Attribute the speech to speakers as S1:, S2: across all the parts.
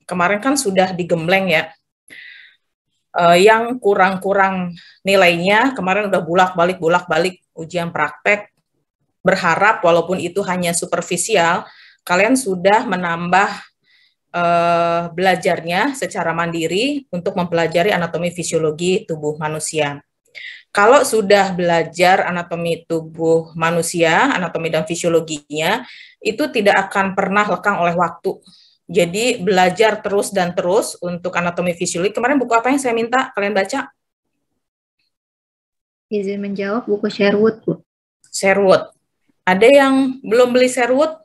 S1: kemarin kan sudah digembleng ya. Yang kurang-kurang nilainya kemarin udah bolak-balik ujian praktek, berharap walaupun itu hanya superficial, kalian sudah menambah belajarnya secara mandiri untuk mempelajari anatomi fisiologi tubuh manusia. Kalau sudah belajar anatomi tubuh manusia, anatomi dan fisiologinya, itu tidak akan pernah lekang oleh waktu. Jadi belajar terus dan terus untuk anatomi fisiologi. Kemarin buku apa yang saya minta kalian baca?
S2: Izin menjawab buku Sherwood, Bu.
S1: Sherwood. Ada yang belum beli Sherwood?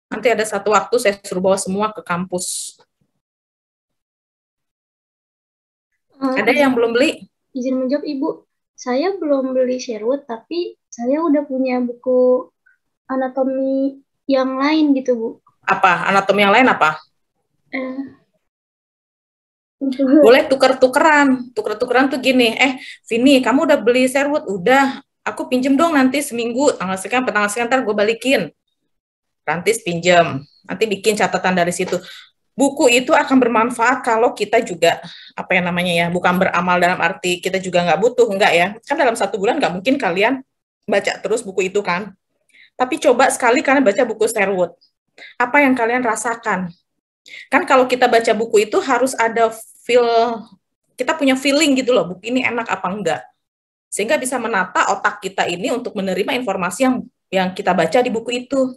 S1: Nanti ada satu waktu saya suruh bawa semua ke kampus. Ada yang belum beli?
S3: Izin menjawab, Ibu. Saya belum beli Sherwood, tapi saya udah punya buku anatomi yang lain gitu, Bu.
S1: Apa? Anatomi yang lain apa?
S3: Boleh
S1: tuker-tukeran. Tuker-tukeran tuh gini, Vini, kamu udah beli Sherwood? Udah, aku pinjem dong nanti seminggu, tanggal sekian, ntar gue balikin. Rantis pinjem, nanti bikin catatan dari situ. Buku itu akan bermanfaat kalau kita juga, bukan beramal dalam arti kita juga nggak butuh, enggak ya. Kan dalam 1 bulan nggak mungkin kalian baca terus buku itu kan. Tapi coba sekali kalian baca buku Sherwood. Apa yang kalian rasakan? Kan kalau kita baca buku itu harus ada kita punya feeling gitu loh, buku ini enak apa enggak. Sehingga bisa menata otak kita ini untuk menerima informasi yang kita baca di buku itu.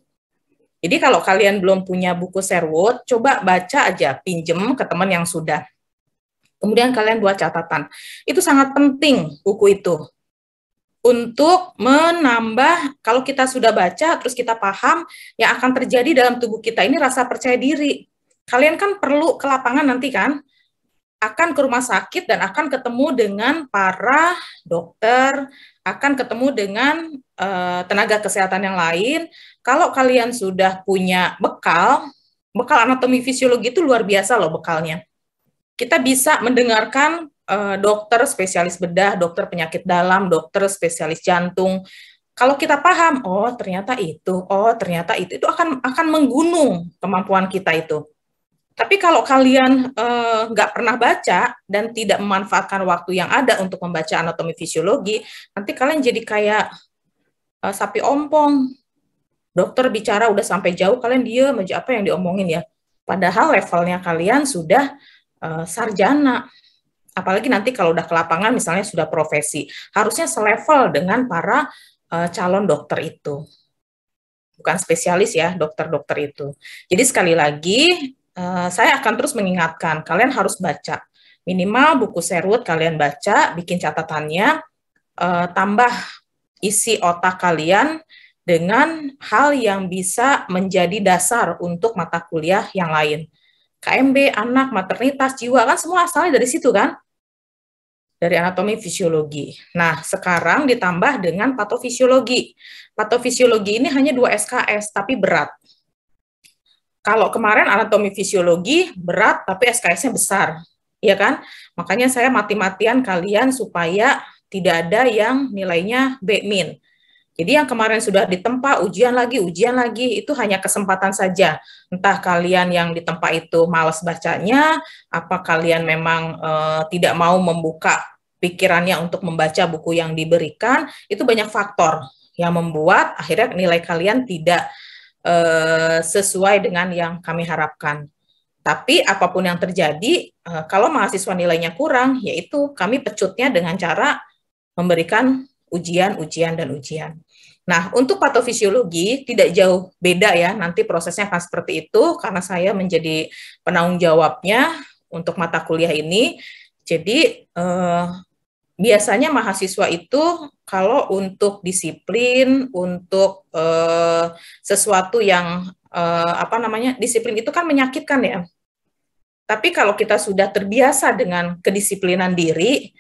S1: Jadi kalau kalian belum punya buku Sherwood, coba baca aja, pinjem ke teman yang sudah. Kemudian kalian buat catatan. Itu sangat penting buku itu. Untuk menambah, kalau kita sudah baca, terus kita paham, yang akan terjadi dalam tubuh kita ini rasa percaya diri. Kalian kan perlu ke lapangan nanti kan, akan ke rumah sakit dan akan ketemu dengan para dokter, akan ketemu dengan tenaga kesehatan yang lain. Kalau kalian sudah punya bekal anatomi fisiologi itu luar biasa loh bekalnya. Kita bisa mendengarkan dokter spesialis bedah, dokter penyakit dalam, dokter spesialis jantung. Kalau kita paham, ternyata itu akan menggunung kemampuan kita itu. Tapi kalau kalian nggak pernah baca dan tidak memanfaatkan waktu yang ada untuk membaca anatomi fisiologi, nanti kalian jadi kayak sapi ompong. Dokter bicara udah sampai jauh, kalian diam aja apa yang diomongin ya. Padahal levelnya kalian sudah sarjana. Apalagi nanti kalau udah ke lapangan misalnya sudah profesi. Harusnya selevel dengan para calon dokter itu. Bukan spesialis ya, dokter-dokter itu. Jadi sekali lagi, saya akan terus mengingatkan, kalian harus baca. Minimal buku Sherwood kalian baca, bikin catatannya, tambah isi otak kalian dengan hal yang bisa menjadi dasar untuk mata kuliah yang lain. KMB, anak, maternitas, jiwa, kan semua asalnya dari situ kan? Dari anatomi fisiologi. Nah, sekarang ditambah dengan patofisiologi. Patofisiologi ini hanya 2 SKS, tapi berat. Kalau kemarin anatomi fisiologi berat, tapi SKS-nya besar. Ya kan? Makanya saya mati-matian kalian supaya tidak ada yang nilainya B-min. Jadi yang kemarin sudah ditempa, ujian lagi, itu hanya kesempatan saja. Entah kalian yang ditempa itu malas bacanya, apa kalian memang tidak mau membuka pikirannya untuk membaca buku yang diberikan, itu banyak faktor yang membuat akhirnya nilai kalian tidak sesuai dengan yang kami harapkan. Tapi apapun yang terjadi, kalau mahasiswa nilainya kurang, yaitu kami pecutnya dengan cara memberikan ujian. Nah, untuk patofisiologi tidak jauh beda ya, nanti prosesnya akan seperti itu, karena saya menjadi penanggung jawabnya untuk mata kuliah ini. Jadi, biasanya mahasiswa itu kalau untuk disiplin, untuk sesuatu yang, disiplin itu kan menyakitkan ya. Tapi kalau kita sudah terbiasa dengan kedisiplinan diri,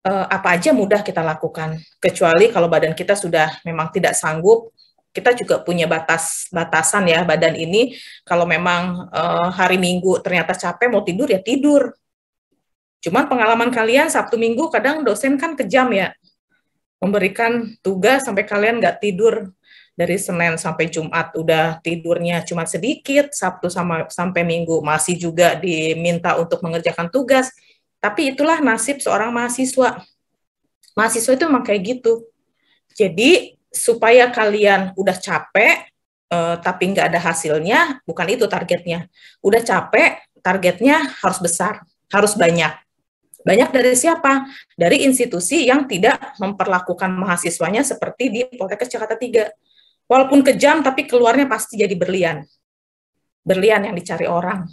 S1: apa aja mudah kita lakukan, kecuali kalau badan kita sudah memang tidak sanggup. Kita juga punya batasan ya badan ini. Kalau memang hari Minggu ternyata capek mau tidur ya tidur. Cuman pengalaman kalian Sabtu Minggu kadang dosen kan kejam ya, memberikan tugas sampai kalian nggak tidur dari Senin sampai Jumat udah tidurnya cuma sedikit, Sabtu sampai Minggu masih juga diminta untuk mengerjakan tugas. Tapi itulah nasib seorang mahasiswa. Mahasiswa itu memang kayak gitu. Jadi supaya kalian udah capek, tapi nggak ada hasilnya, bukan itu targetnya. Udah capek, targetnya harus besar, harus banyak. Banyak dari siapa? Dari institusi yang tidak memperlakukan mahasiswanya seperti di Poltekkes Jakarta 3. Walaupun kejam, tapi keluarnya pasti jadi berlian. Berlian yang dicari orang.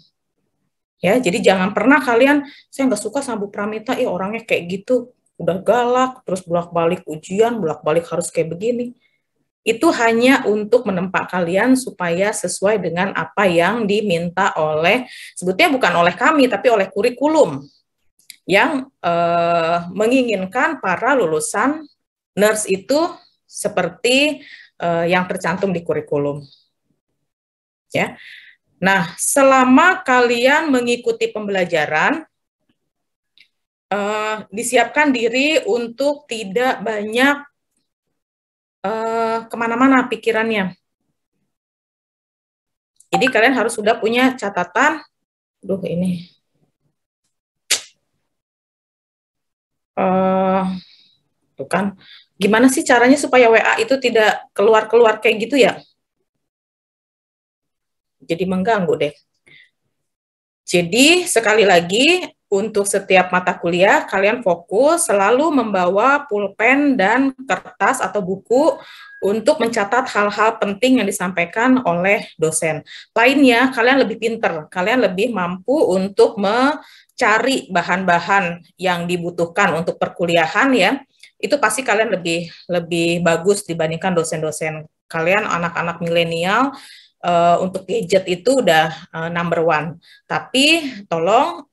S1: Ya, jadi jangan pernah kalian, saya nggak suka sama Bu Pramita, orangnya kayak gitu, udah galak, terus bolak-balik ujian, bolak-balik harus kayak begini. Itu hanya untuk menempa kalian supaya sesuai dengan apa yang diminta oleh, sebetulnya bukan oleh kami, tapi oleh kurikulum yang menginginkan para lulusan nurse itu seperti yang tercantum di kurikulum. Ya. Nah, selama kalian mengikuti pembelajaran, disiapkan diri untuk tidak banyak kemana-mana pikirannya. Jadi kalian harus sudah punya catatan. Ini. Tuh kan, gimana sih caranya supaya WA itu tidak keluar-keluar kayak gitu ya? Jadi mengganggu deh. Jadi sekali lagi, untuk setiap mata kuliah, kalian fokus selalu membawa pulpen dan kertas atau buku untuk mencatat hal-hal penting yang disampaikan oleh dosen. Lainnya, kalian lebih pinter, kalian lebih mampu untuk mencari bahan-bahan yang dibutuhkan untuk perkuliahan ya. Itu pasti kalian lebih bagus dibandingkan dosen-dosen. Kalian anak-anak milenial, untuk gadget itu udah number one. Tapi tolong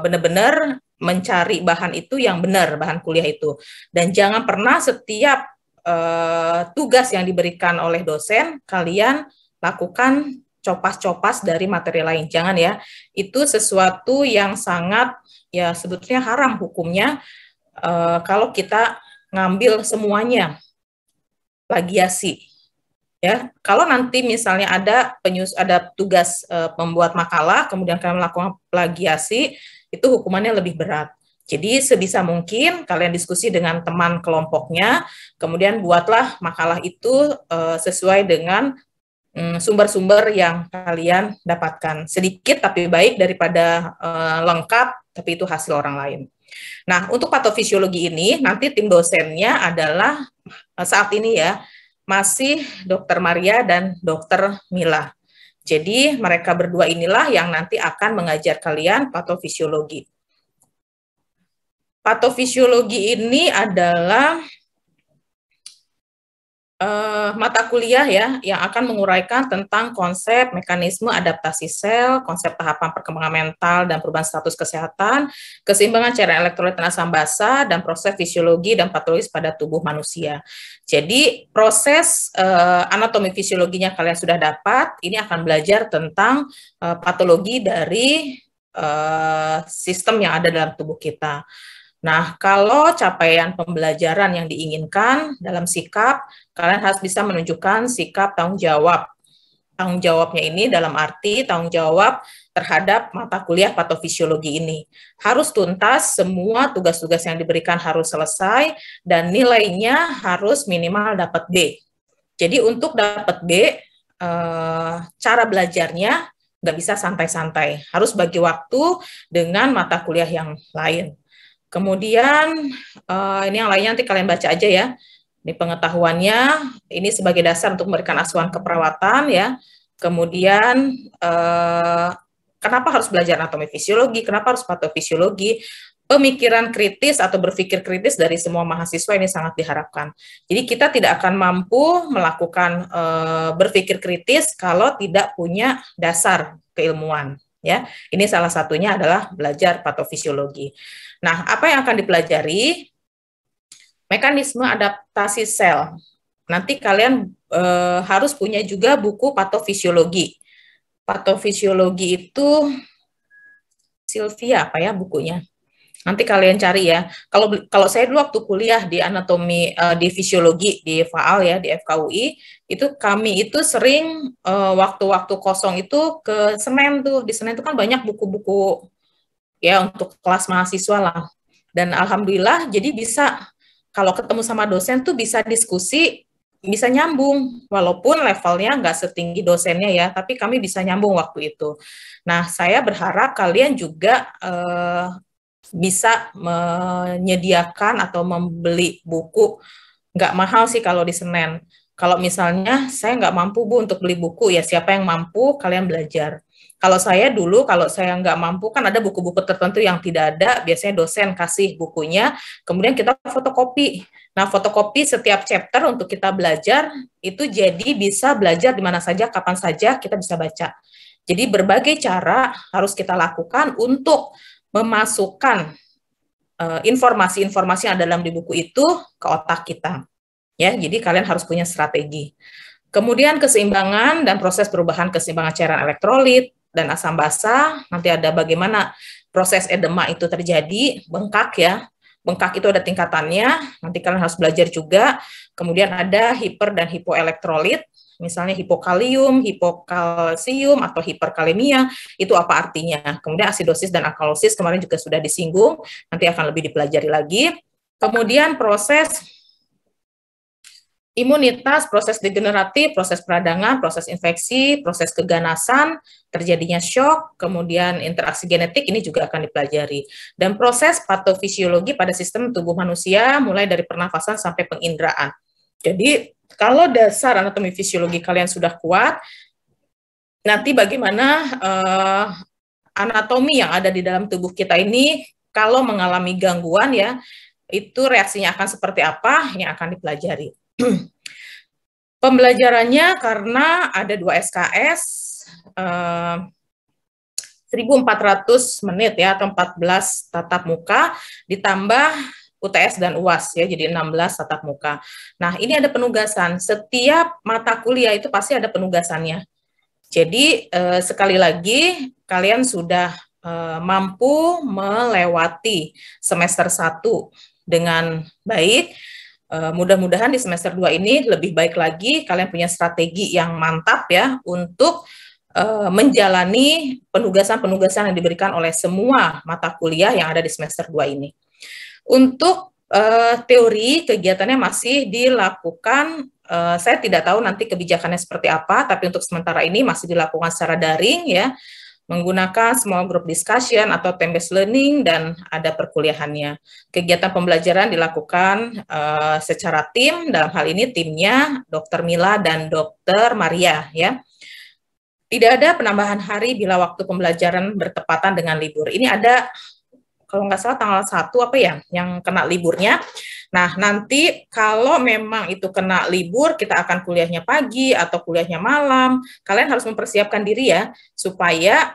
S1: benar-benar mencari bahan itu yang benar, bahan kuliah itu. Dan jangan pernah setiap tugas yang diberikan oleh dosen, kalian lakukan copas-copas dari materi lain. Jangan ya, itu sesuatu yang sangat, ya sebetulnya haram hukumnya kalau kita ngambil semuanya, plagiasi. Ya, kalau nanti misalnya ada tugas membuat makalah, kemudian kalian melakukan plagiasi, itu hukumannya lebih berat. Jadi sebisa mungkin kalian diskusi dengan teman kelompoknya, kemudian buatlah makalah itu sesuai dengan sumber-sumber yang kalian dapatkan. Sedikit tapi baik daripada lengkap, tapi itu hasil orang lain. Nah, untuk patofisiologi ini, nanti tim dosennya adalah saat ini ya, masih Dr. Maria dan Dr. Mila. Jadi mereka berdua inilah yang nanti akan mengajar kalian patofisiologi. Patofisiologi ini adalah mata kuliah ya yang akan menguraikan tentang konsep mekanisme adaptasi sel, konsep tahapan perkembangan mental dan perubahan status kesehatan, keseimbangan cairan elektrolit dan asam basa, dan proses fisiologi dan patologis pada tubuh manusia. Jadi proses anatomi fisiologinya kalian sudah dapat, ini akan belajar tentang patologi dari sistem yang ada dalam tubuh kita. Nah, kalau capaian pembelajaran yang diinginkan dalam sikap, kalian harus bisa menunjukkan sikap tanggung jawab. Tanggung jawabnya ini dalam arti tanggung jawab terhadap mata kuliah patofisiologi ini. Harus tuntas, semua tugas-tugas yang diberikan harus selesai, dan nilainya harus minimal dapat B. Jadi untuk dapat B, cara belajarnya nggak bisa santai-santai. Harus bagi waktu dengan mata kuliah yang lain. Kemudian ini yang lainnya nanti kalian baca aja ya. Ini pengetahuannya, ini sebagai dasar untuk memberikan asuhan keperawatan ya. Kemudian kenapa harus belajar anatomi fisiologi, kenapa harus patofisiologi? Pemikiran kritis atau berpikir kritis dari semua mahasiswa ini sangat diharapkan. Jadi kita tidak akan mampu melakukan berpikir kritis kalau tidak punya dasar keilmuan. Ya, ini salah satunya adalah belajar patofisiologi. Nah, apa yang akan dipelajari? Mekanisme adaptasi sel. Nanti kalian harus punya juga buku patofisiologi. Patofisiologi itu Sylvia apa ya bukunya? Nanti kalian cari ya. Kalau saya dulu waktu kuliah di anatomi di fisiologi di FAAL ya di FKUI, itu kami itu sering waktu-waktu kosong itu ke Senen tuh. Di Senen itu kan banyak buku-buku ya untuk kelas mahasiswa lah. Dan alhamdulillah jadi bisa kalau ketemu sama dosen tuh bisa diskusi, bisa nyambung walaupun levelnya nggak setinggi dosennya ya, tapi kami bisa nyambung waktu itu. Nah, saya berharap kalian juga bisa menyediakan atau membeli buku, nggak mahal sih kalau di Senen. Kalau misalnya saya nggak mampu Bu untuk beli buku, ya siapa yang mampu kalian belajar. Kalau saya dulu, kalau saya nggak mampu kan ada buku-buku tertentu yang tidak ada, biasanya dosen kasih bukunya, kemudian kita fotokopi. Nah, fotokopi setiap chapter untuk kita belajar, itu jadi bisa belajar di mana saja, kapan saja kita bisa baca. Jadi berbagai cara harus kita lakukan untuk memasukkan informasi-informasi yang ada dalam di buku itu ke otak kita. Ya, jadi kalian harus punya strategi. Kemudian keseimbangan dan proses perubahan keseimbangan cairan elektrolit dan asam basa. Nanti ada bagaimana proses edema itu terjadi, bengkak ya. Bengkak itu ada tingkatannya, nanti kalian harus belajar juga. Kemudian ada hiper dan hipoelektrolit, misalnya hipokalium, hipokalsium, atau hiperkalemia, itu apa artinya. Kemudian asidosis dan alkalosis kemarin juga sudah disinggung, nanti akan lebih dipelajari lagi. Kemudian proses imunitas, proses degeneratif, proses peradangan, proses infeksi, proses keganasan, terjadinya shock, kemudian interaksi genetik, ini juga akan dipelajari. Dan proses patofisiologi pada sistem tubuh manusia, mulai dari pernafasan sampai penginderaan. Jadi, kalau dasar anatomi fisiologi kalian sudah kuat, nanti bagaimana anatomi yang ada di dalam tubuh kita ini, kalau mengalami gangguan ya, itu reaksinya akan seperti apa yang akan dipelajari. Pembelajarannya karena ada 2 SKS 1.400 menit ya, atau 14 tatap muka ditambah UTS dan UAS ya, jadi 16 tatap muka. Nah, ini ada penugasan. Setiap mata kuliah itu pasti ada penugasannya. Jadi sekali lagi kalian sudah mampu melewati semester 1 dengan baik. Mudah-mudahan di semester 2 ini lebih baik lagi, kalian punya strategi yang mantap ya untuk menjalani penugasan-penugasan yang diberikan oleh semua mata kuliah yang ada di semester 2 ini. Untuk teori kegiatannya masih dilakukan, saya tidak tahu nanti kebijakannya seperti apa, tapi untuk sementara ini masih dilakukan secara daring ya, menggunakan small group discussion atau time-based learning, dan ada perkuliahannya. Kegiatan pembelajaran dilakukan secara tim, dalam hal ini timnya Dr. Mila dan Dr. Maria ya. Tidak ada penambahan hari bila waktu pembelajaran bertepatan dengan libur. Ini ada, kalau nggak salah tanggal 1 apa ya, yang kena liburnya. Nah, nanti kalau memang itu kena libur, kita akan kuliahnya pagi atau kuliahnya malam. Kalian harus mempersiapkan diri ya, supaya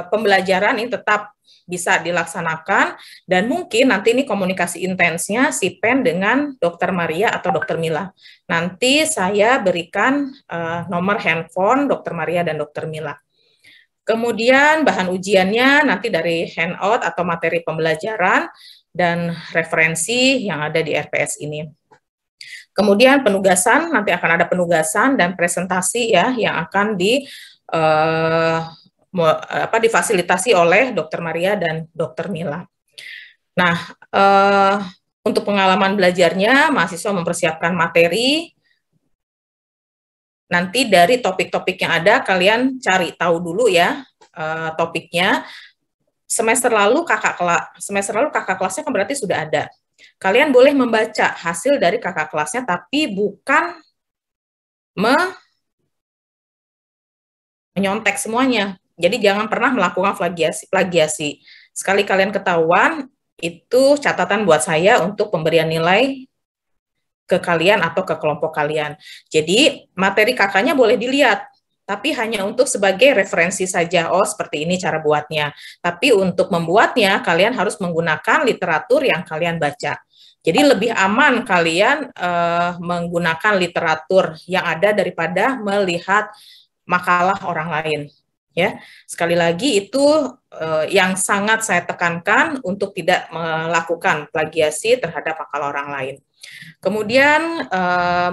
S1: pembelajaran ini tetap bisa dilaksanakan, dan mungkin nanti ini komunikasi intensnya si Pen dengan Dr. Maria atau Dr. Mila. Nanti saya berikan nomor handphone Dr. Maria dan Dr. Mila. Kemudian bahan ujiannya nanti dari handout atau materi pembelajaran dan referensi yang ada di RPS ini. Kemudian penugasan, nanti akan ada penugasan dan presentasi ya yang akan difasilitasi oleh Dr. Maria dan Dr. Mila. Nah, untuk pengalaman belajarnya, mahasiswa mempersiapkan materi. Nanti dari topik-topik yang ada, kalian cari tahu dulu ya topiknya. Semester lalu kakak kelasnya kan berarti sudah ada. Kalian boleh membaca hasil dari kakak kelasnya, tapi bukan menyontek semuanya. Jadi jangan pernah melakukan plagiasi. Sekali kalian ketahuan, itu catatan buat saya untuk pemberian nilai ke kalian atau ke kelompok kalian. Jadi materi kakaknya boleh dilihat, tapi hanya untuk sebagai referensi saja. Oh, seperti ini cara buatnya. Tapi untuk membuatnya, kalian harus menggunakan literatur yang kalian baca. Jadi lebih aman kalian menggunakan literatur yang ada daripada melihat makalah orang lain. Ya, sekali lagi itu yang sangat saya tekankan untuk tidak melakukan plagiasi terhadap makalah orang lain. Kemudian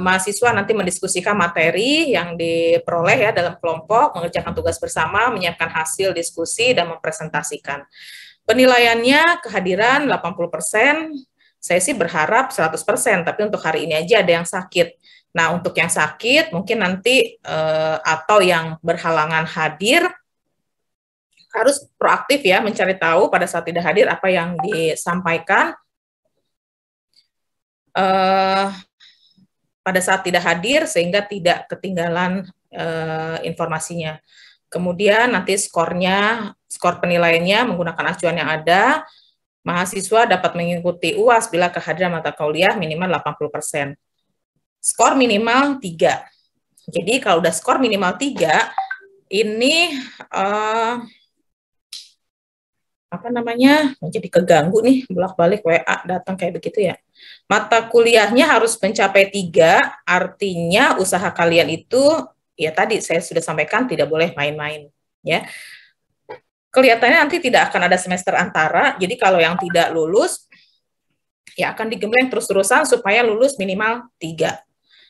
S1: mahasiswa nanti mendiskusikan materi yang diperoleh ya dalam kelompok, mengerjakan tugas bersama, menyiapkan hasil diskusi dan mempresentasikan. Penilaiannya kehadiran 80%, saya sih berharap 100%, tapi untuk hari ini aja ada yang sakit. Nah, untuk yang sakit mungkin nanti atau yang berhalangan hadir harus proaktif ya mencari tahu pada saat tidak hadir apa yang disampaikan. Pada saat tidak hadir sehingga tidak ketinggalan informasinya. Kemudian nanti skor penilaiannya menggunakan acuan yang ada, mahasiswa dapat mengikuti UAS bila kehadiran mata kuliah minimal 80%. Skor minimal 3. Jadi kalau udah skor minimal 3, ini menjadi keganggu nih, bolak-balik WA datang kayak begitu ya. Mata kuliahnya harus mencapai 3, artinya usaha kalian itu, ya tadi saya sudah sampaikan, tidak boleh main-main. Ya. Kelihatannya nanti tidak akan ada semester antara, jadi kalau yang tidak lulus, ya akan digembleng terus-terusan supaya lulus minimal 3.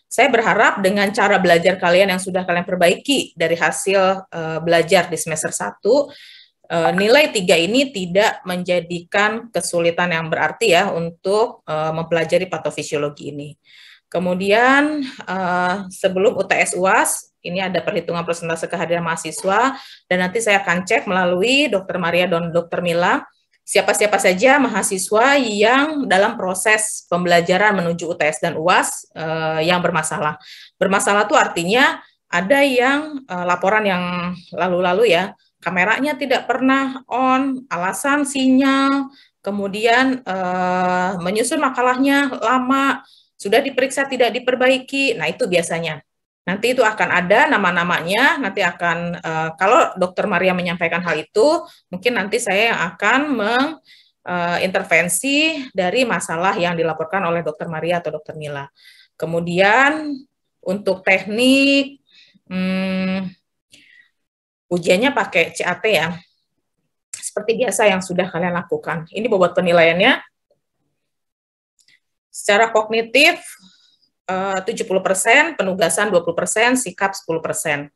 S1: Saya berharap dengan cara belajar kalian yang sudah kalian perbaiki dari hasil belajar di semester 1, nilai 3 ini tidak menjadikan kesulitan yang berarti ya untuk mempelajari patofisiologi ini. Kemudian sebelum UTS UAS, ini ada perhitungan persentase kehadiran mahasiswa, dan nanti saya akan cek melalui Dr. Maria dan Dr. Mila, siapa-siapa saja mahasiswa yang dalam proses pembelajaran menuju UTS dan UAS yang bermasalah. Bermasalah itu artinya ada yang laporan yang lalu-lalu ya, kameranya tidak pernah on, alasan sinyal, kemudian menyusun makalahnya lama, sudah diperiksa tidak diperbaiki. Nah, itu biasanya. Nanti itu akan ada nama-namanya, nanti akan, kalau Dr. Maria menyampaikan hal itu, mungkin nanti saya yang akan mengintervensi dari masalah yang dilaporkan oleh Dr. Maria atau Dr. Mila. Kemudian, untuk teknik, ujiannya pakai CAT ya, seperti biasa yang sudah kalian lakukan. Ini bobot penilaiannya. Secara kognitif 70%, penugasan 20%, sikap 10%.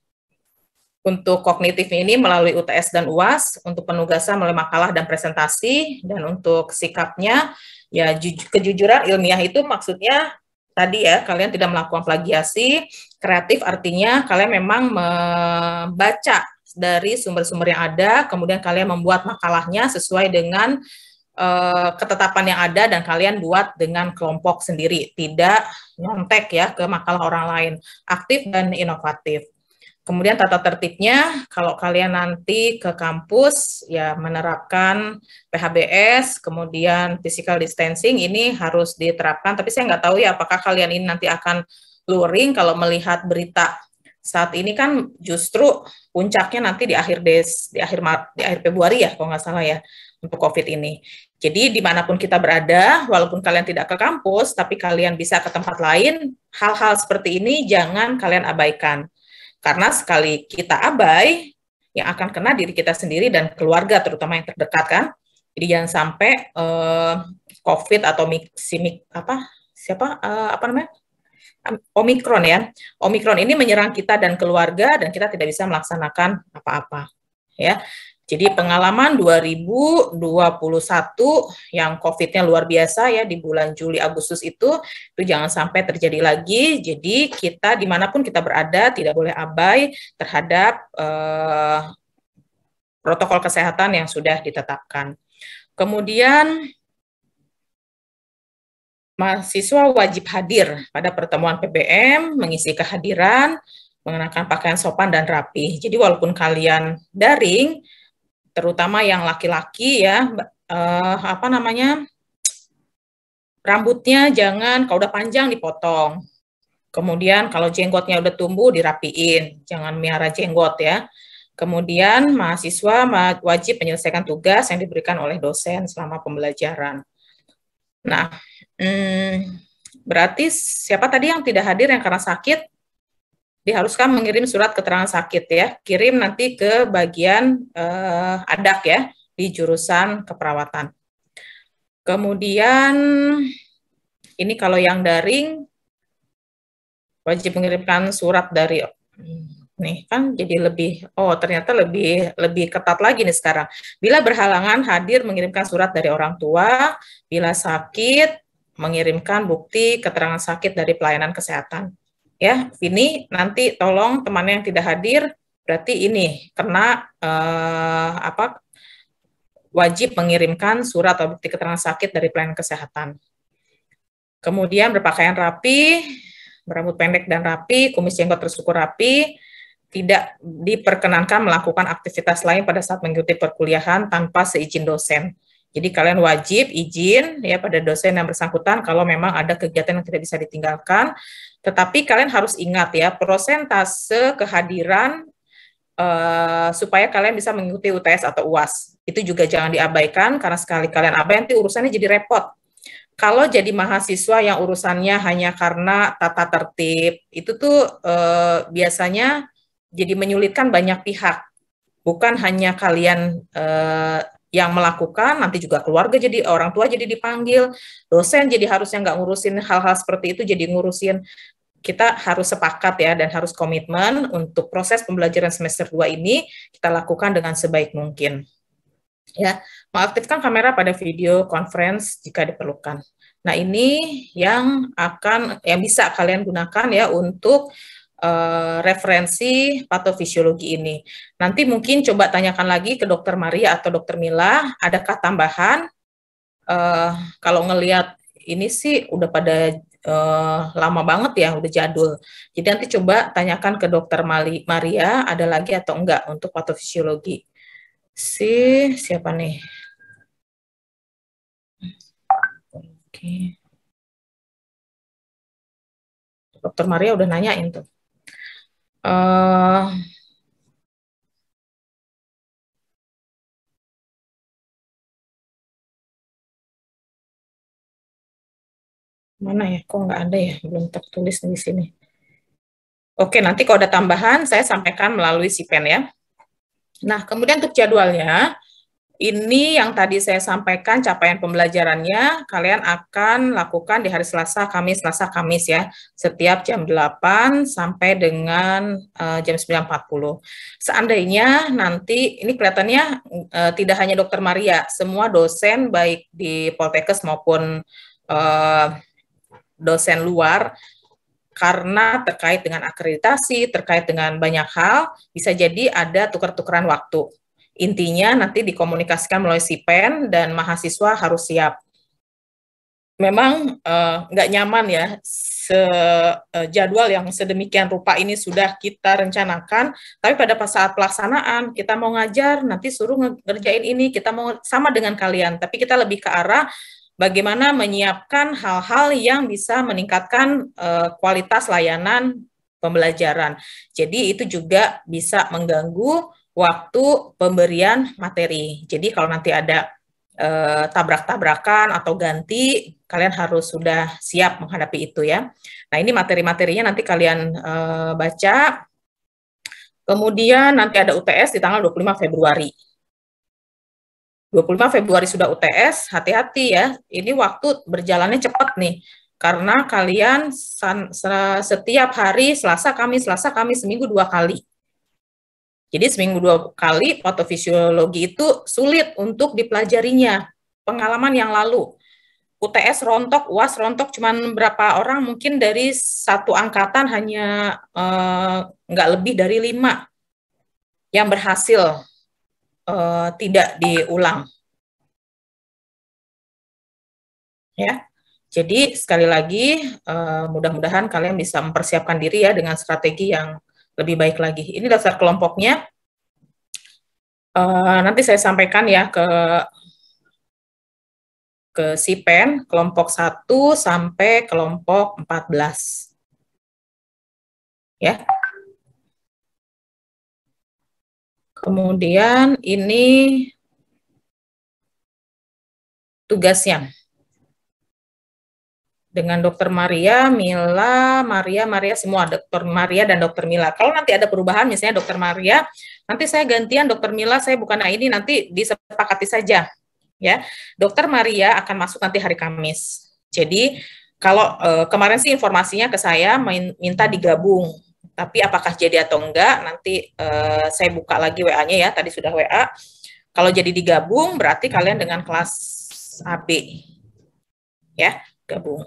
S1: Untuk kognitif ini melalui UTS dan UAS, untuk penugasan melalui makalah dan presentasi, dan untuk sikapnya, ya kejujuran ilmiah itu maksudnya tadi ya, kalian tidak melakukan plagiasi. Kreatif artinya kalian memang membaca dari sumber-sumber yang ada, kemudian kalian membuat makalahnya sesuai dengan ketetapan yang ada dan kalian buat dengan kelompok sendiri, tidak nyontek ya ke makalah orang lain, aktif dan inovatif. Kemudian tata tertibnya, kalau kalian nanti ke kampus ya menerapkan PHBS, kemudian physical distancing ini harus diterapkan, tapi saya nggak tahu ya apakah kalian ini nanti akan luring kalau melihat berita saat ini kan justru puncaknya nanti di akhir Februari ya kalau nggak salah ya untuk COVID ini. Jadi dimanapun kita berada, walaupun kalian tidak ke kampus, tapi kalian bisa ke tempat lain, hal-hal seperti ini jangan kalian abaikan. Karena sekali kita abai, yang akan kena diri kita sendiri dan keluarga terutama yang terdekat kan. Jadi jangan sampai COVID atau Omikron ya. Omikron ini menyerang kita dan keluarga dan kita tidak bisa melaksanakan apa-apa. Ya. Jadi pengalaman 2021 yang COVID-nya luar biasa ya di bulan Juli Agustus itu jangan sampai terjadi lagi. Jadi kita dimanapun kita berada tidak boleh abai terhadap protokol kesehatan yang sudah ditetapkan. Kemudian mahasiswa wajib hadir pada pertemuan PBM, mengisi kehadiran, mengenakan pakaian sopan dan rapi. Jadi walaupun kalian daring, terutama yang laki-laki ya, rambutnya jangan kalau udah panjang dipotong. Kemudian kalau jenggotnya udah tumbuh dirapiin, jangan miara jenggot ya. Kemudian mahasiswa wajib menyelesaikan tugas yang diberikan oleh dosen selama pembelajaran. Nah, berarti siapa tadi yang tidak hadir yang karena sakit? diharuskan mengirim surat keterangan sakit ya. Kirim nanti ke bagian adak ya, di jurusan keperawatan. Kemudian ini kalau yang daring wajib mengirimkan surat dari nih kan jadi lebih ternyata lebih ketat lagi nih sekarang. Bila berhalangan hadir mengirimkan surat dari orang tua, bila sakit mengirimkan bukti keterangan sakit dari pelayanan kesehatan. Ya, ini nanti tolong temannya yang tidak hadir berarti ini kena wajib mengirimkan surat atau bukti keterangan sakit dari pelayanan kesehatan. Kemudian berpakaian rapi, berambut pendek dan rapi, kumis jenggot tersukur rapi, tidak diperkenankan melakukan aktivitas lain pada saat mengikuti perkuliahan tanpa seizin dosen. Jadi kalian wajib izin ya pada dosen yang bersangkutan kalau memang ada kegiatan yang tidak bisa ditinggalkan. Tetapi kalian harus ingat ya persentase kehadiran supaya kalian bisa mengikuti UTS atau UAS. Itu juga jangan diabaikan karena sekali kalian abai nanti urusannya jadi repot. Kalau jadi mahasiswa yang urusannya hanya karena tata tertib, itu tuh biasanya jadi menyulitkan banyak pihak. Bukan hanya kalian yang melakukan, nanti juga keluarga jadi, orang tua jadi dipanggil, dosen jadi harusnya nggak ngurusin hal-hal seperti itu, jadi ngurusin. Kita harus sepakat ya, dan harus komitmen untuk proses pembelajaran semester 2 ini, kita lakukan dengan sebaik mungkin. Ya, mengaktifkan kamera pada video conference jika diperlukan. Nah, ini yang bisa kalian gunakan ya untuk referensi patofisiologi ini. Nanti mungkin coba tanyakan lagi ke Dokter Maria atau Dokter Mila, adakah tambahan? Kalau ngelihat ini sih udah pada lama banget ya, udah jadul. Jadi nanti coba tanyakan ke Dokter Maria, ada lagi atau enggak untuk patofisiologi. Siapa nih? Oke. Dokter Maria udah nanyain tuh. Mana ya? Kok nggak ada ya? Belum tertulis di sini. Oke, nanti kalau ada tambahan, saya sampaikan melalui SIPEN ya. Nah, kemudian untuk jadwalnya, ini yang tadi saya sampaikan capaian pembelajarannya, kalian akan lakukan di hari Selasa, Kamis ya, setiap jam 8 sampai dengan jam 9.40. Seandainya nanti, ini kelihatannya tidak hanya Dokter Maria, semua dosen baik di Poltekkes maupun dosen luar, karena terkait dengan akreditasi, terkait dengan banyak hal, bisa jadi ada tukar-tukaran waktu. Intinya nanti dikomunikasikan melalui SIPEN dan mahasiswa harus siap. Memang nggak nyaman ya, jadwal yang sedemikian rupa ini sudah kita rencanakan, tapi pada saat pelaksanaan kita mau ngajar, nanti suruh ngerjain ini, kita mau sama dengan kalian, tapi kita lebih ke arah bagaimana menyiapkan hal-hal yang bisa meningkatkan kualitas layanan pembelajaran. Jadi itu juga bisa mengganggu waktu pemberian materi. Jadi kalau nanti ada tabrak-tabrakan atau ganti, kalian harus sudah siap menghadapi itu ya. Nah ini materi-materinya nanti kalian baca. Kemudian nanti ada UTS di tanggal 25 Februari. 25 Februari sudah UTS, hati-hati ya, ini waktu berjalannya cepat nih, karena kalian setiap hari Selasa, Kamis, seminggu 2 kali. Jadi seminggu 2 kali patofisiologi itu sulit untuk dipelajarinya, pengalaman yang lalu. UTS rontok, UAS rontok, cuman berapa orang, mungkin dari satu angkatan hanya nggak lebih dari 5 yang berhasil tidak diulang. Ya, jadi sekali lagi mudah-mudahan kalian bisa mempersiapkan diri ya dengan strategi yang lebih baik lagi. Ini daftar kelompoknya. Nanti saya sampaikan ya ke SIPEN kelompok 1 sampai kelompok 14. Ya. Kemudian ini tugasnya. dengan Dokter Maria, Mila, Maria semua, Dokter Maria dan Dokter Mila. Kalau nanti ada perubahan, misalnya Dokter Maria, nanti saya gantian Dokter Mila, saya bukan ini, nanti disepakati saja, ya. Dokter Maria akan masuk nanti hari Kamis. Jadi kalau kemarin sih informasinya ke saya minta digabung, tapi apakah jadi atau enggak, nanti saya buka lagi WA-nya ya, tadi sudah WA. Kalau jadi digabung, berarti kalian dengan kelas AB, ya, gabung.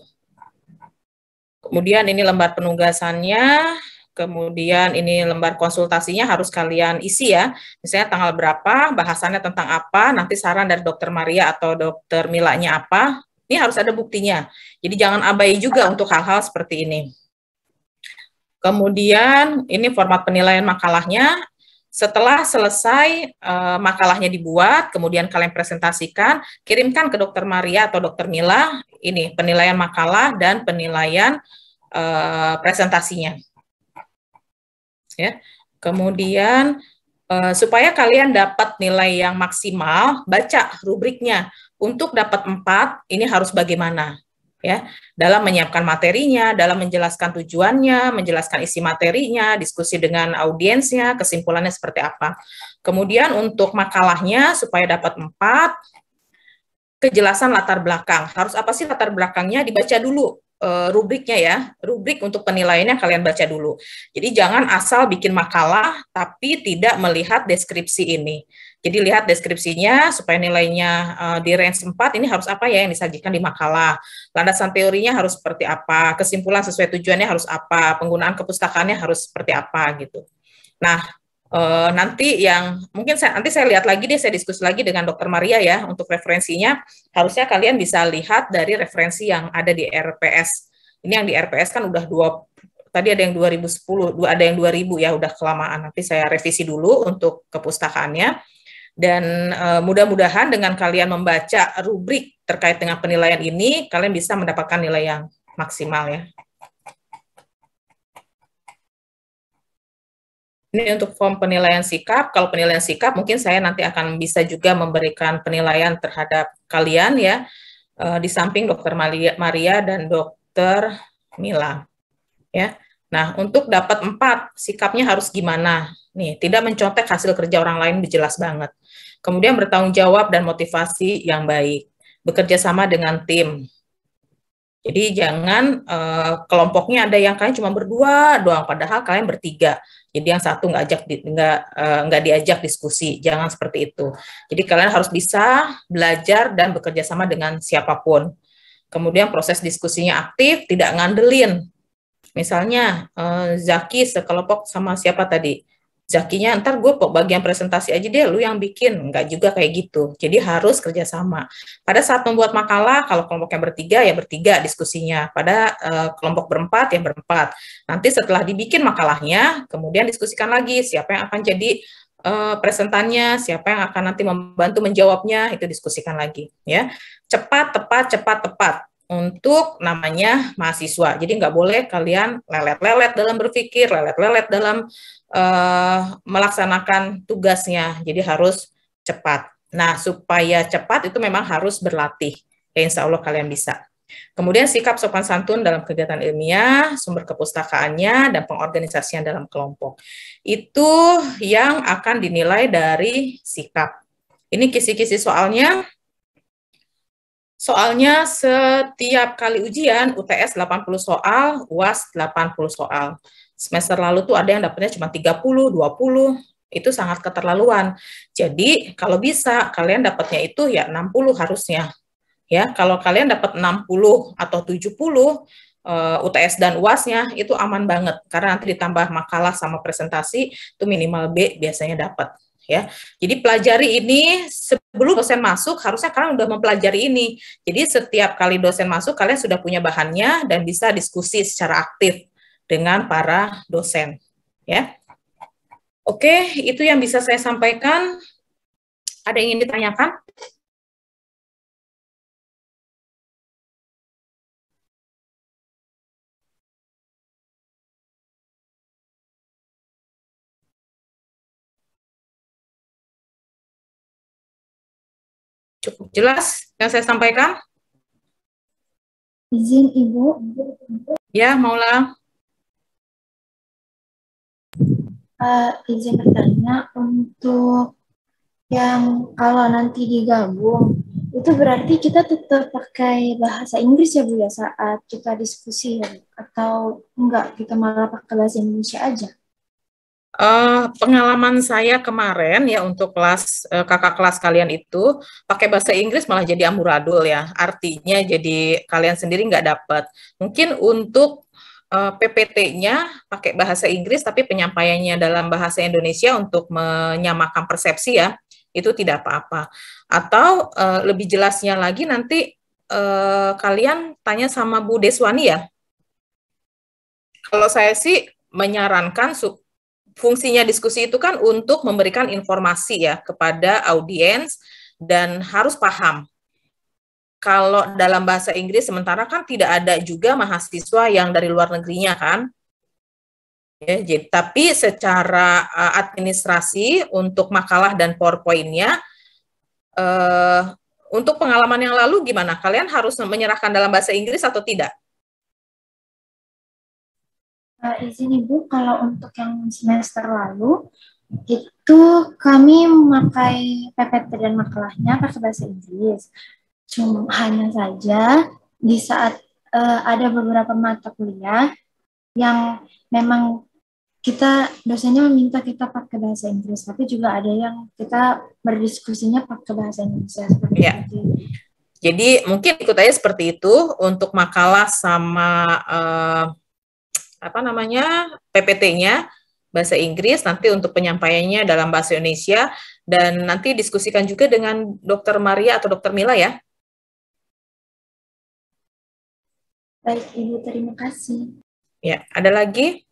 S1: Kemudian ini lembar penugasannya, kemudian ini lembar konsultasinya harus kalian isi ya. Misalnya tanggal berapa, bahasannya tentang apa, nanti saran dari Dokter Maria atau Dokter Milanya apa, ini harus ada buktinya. Jadi jangan abai juga untuk hal-hal seperti ini. Kemudian ini format penilaian makalahnya. Setelah selesai makalahnya dibuat, kemudian kalian presentasikan, kirimkan ke Dokter Maria atau Dokter Mila, ini penilaian makalah dan penilaian presentasinya. Ya. Kemudian supaya kalian dapat nilai yang maksimal, baca rubriknya. Untuk dapat 4, ini harus bagaimana? Ya, dalam menyiapkan materinya, dalam menjelaskan tujuannya, menjelaskan isi materinya, diskusi dengan audiensnya, kesimpulannya seperti apa. Kemudian untuk makalahnya supaya dapat 4, kejelasan latar belakang. Harus apa sih latar belakangnya? Dibaca dulu rubriknya ya. Rubrik untuk penilaiannya kalian baca dulu. Jadi jangan asal bikin makalah tapi tidak melihat deskripsi ini. Jadi lihat deskripsinya supaya nilainya di range 4 ini harus apa ya yang disajikan di makalah. Landasan teorinya harus seperti apa, kesimpulan sesuai tujuannya harus apa, penggunaan kepustakaannya harus seperti apa gitu. Nah, nanti yang mungkin nanti saya lihat lagi deh, saya diskusi lagi dengan Dokter Maria ya untuk referensinya. Harusnya kalian bisa lihat dari referensi yang ada di RPS. Ini yang di RPS kan udah tadi ada yang 2010, ada yang 2000 ya, udah kelamaan. Nanti saya revisi dulu untuk kepustakaannya. Dan mudah-mudahan dengan kalian membaca rubrik terkait dengan penilaian ini, kalian bisa mendapatkan nilai yang maksimal ya. Ini untuk form penilaian sikap. Kalau penilaian sikap, mungkin saya nanti akan bisa juga memberikan penilaian terhadap kalian ya, di samping Dokter Maria dan Dokter Mila. Ya. Nah, untuk dapat 4, sikapnya harus gimana? Nih, tidak mencontek hasil kerja orang lain, jelas banget. Kemudian bertanggung jawab dan motivasi yang baik. Bekerja sama dengan tim. Jadi jangan kelompoknya ada yang kalian cuma berdua doang, padahal kalian bertiga. Jadi yang satu nggak diajak diskusi, jangan seperti itu. Jadi kalian harus bisa belajar dan bekerja sama dengan siapapun. Kemudian proses diskusinya aktif, tidak ngandelin. Misalnya Zaki sekelompok sama siapa tadi? Zakinya ntar gue bagian presentasi aja deh, lu yang bikin. Enggak juga kayak gitu. Jadi harus kerjasama. Pada saat membuat makalah, kalau kelompoknya bertiga, ya bertiga diskusinya. Pada kelompok berempat, ya berempat. Nanti setelah dibikin makalahnya, kemudian diskusikan lagi siapa yang akan jadi presentannya, siapa yang akan nanti membantu menjawabnya, itu diskusikan lagi. Ya, cepat, tepat, cepat, tepat untuk namanya mahasiswa. Jadi nggak boleh kalian lelet-lelet dalam berpikir, lelet-lelet dalam melaksanakan tugasnya. Jadi harus cepat. Nah, supaya cepat itu memang harus berlatih. Ya, insya Allah kalian bisa. Kemudian sikap sopan santun dalam kegiatan ilmiah, sumber kepustakaannya, dan pengorganisasian dalam kelompok. Itu yang akan dinilai dari sikap. Ini kisi-kisi soalnya. Soalnya setiap kali ujian, UTS 80 soal, UAS 80 soal. Semester lalu tuh ada yang dapatnya cuma 30, 20, itu sangat keterlaluan. Jadi kalau bisa kalian dapatnya itu ya 60 harusnya. Ya, kalau kalian dapat 60 atau 70 UTS dan UAS-nya itu aman banget karena nanti ditambah makalah sama presentasi itu minimal B biasanya dapat. Ya, jadi pelajari ini sebelum dosen masuk harusnya kalian udah mempelajari ini. Jadi setiap kali dosen masuk kalian sudah punya bahannya dan bisa diskusi secara aktif dengan para dosen. Ya, oke, itu yang bisa saya sampaikan. Ada yang ingin ditanyakan? Cukup jelas yang saya sampaikan?
S2: Izin Ibu.
S1: Ya, Maula.
S2: Izin bertanya untuk yang kalau nanti digabung, itu berarti kita tetap pakai bahasa Inggris ya Bu ya saat kita diskusi ya Bu? Atau enggak, kita malah pakai bahasa Indonesia aja?
S1: Pengalaman saya kemarin ya untuk kakak kelas kalian itu pakai bahasa Inggris malah jadi amburadul ya. Artinya jadi kalian sendiri nggak dapat. Mungkin untuk PPT-nya pakai bahasa Inggris tapi penyampaiannya dalam bahasa Indonesia untuk menyamakan persepsi ya, itu tidak apa-apa. Atau lebih jelasnya lagi nanti kalian tanya sama Bu Deswani ya. Kalau saya sih menyarankan fungsinya diskusi itu kan untuk memberikan informasi ya kepada audiens dan harus paham. Kalau dalam bahasa Inggris sementara kan tidak ada juga mahasiswa yang dari luar negerinya kan. Ya, tapi secara administrasi untuk makalah dan PowerPoint-nya untuk pengalaman yang lalu gimana? Kalian harus menyerahkan dalam bahasa Inggris atau tidak?
S2: Izin Ibu, kalau untuk yang semester lalu, itu kami memakai PPT dan makalahnya pakai bahasa Inggris. Cuma hanya saja di saat ada beberapa mata kuliah yang memang kita dosennya meminta kita pakai bahasa Inggris, tapi juga ada yang kita berdiskusinya pakai bahasa Indonesia seperti
S1: ya.
S2: itu.
S1: Jadi mungkin ikut aja seperti itu untuk makalah sama PPT-nya bahasa Inggris, nanti untuk penyampaiannya dalam bahasa Indonesia, dan nanti diskusikan juga dengan Dr. Maria atau Dr. Mila ya.
S2: Baik Ibu, terima kasih.
S1: Ya, ada lagi?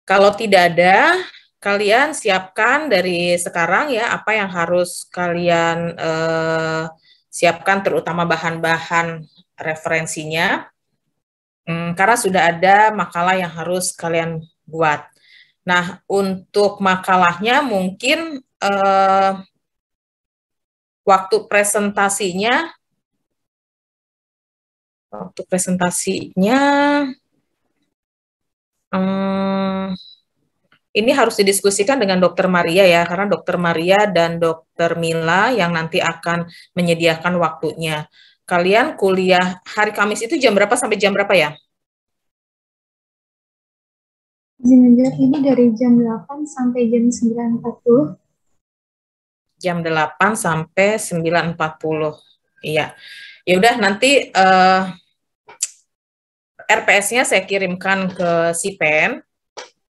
S1: Kalau tidak ada, kalian siapkan dari sekarang ya apa yang harus kalian siapkan, terutama bahan-bahan referensinya. Karena sudah ada makalah yang harus kalian buat. Nah, untuk makalahnya mungkin waktu presentasinya ini harus didiskusikan dengan Dokter Maria ya, karena Dokter Maria dan Dokter Mila yang nanti akan menyediakan waktunya. Kalian kuliah hari Kamis itu jam berapa sampai jam berapa ya?
S2: Izin menjawab, ini dari jam 8 sampai jam 9.40.
S1: Jam 8 sampai 9.40. Iya. Ya udah nanti RPS-nya saya kirimkan ke Sipen.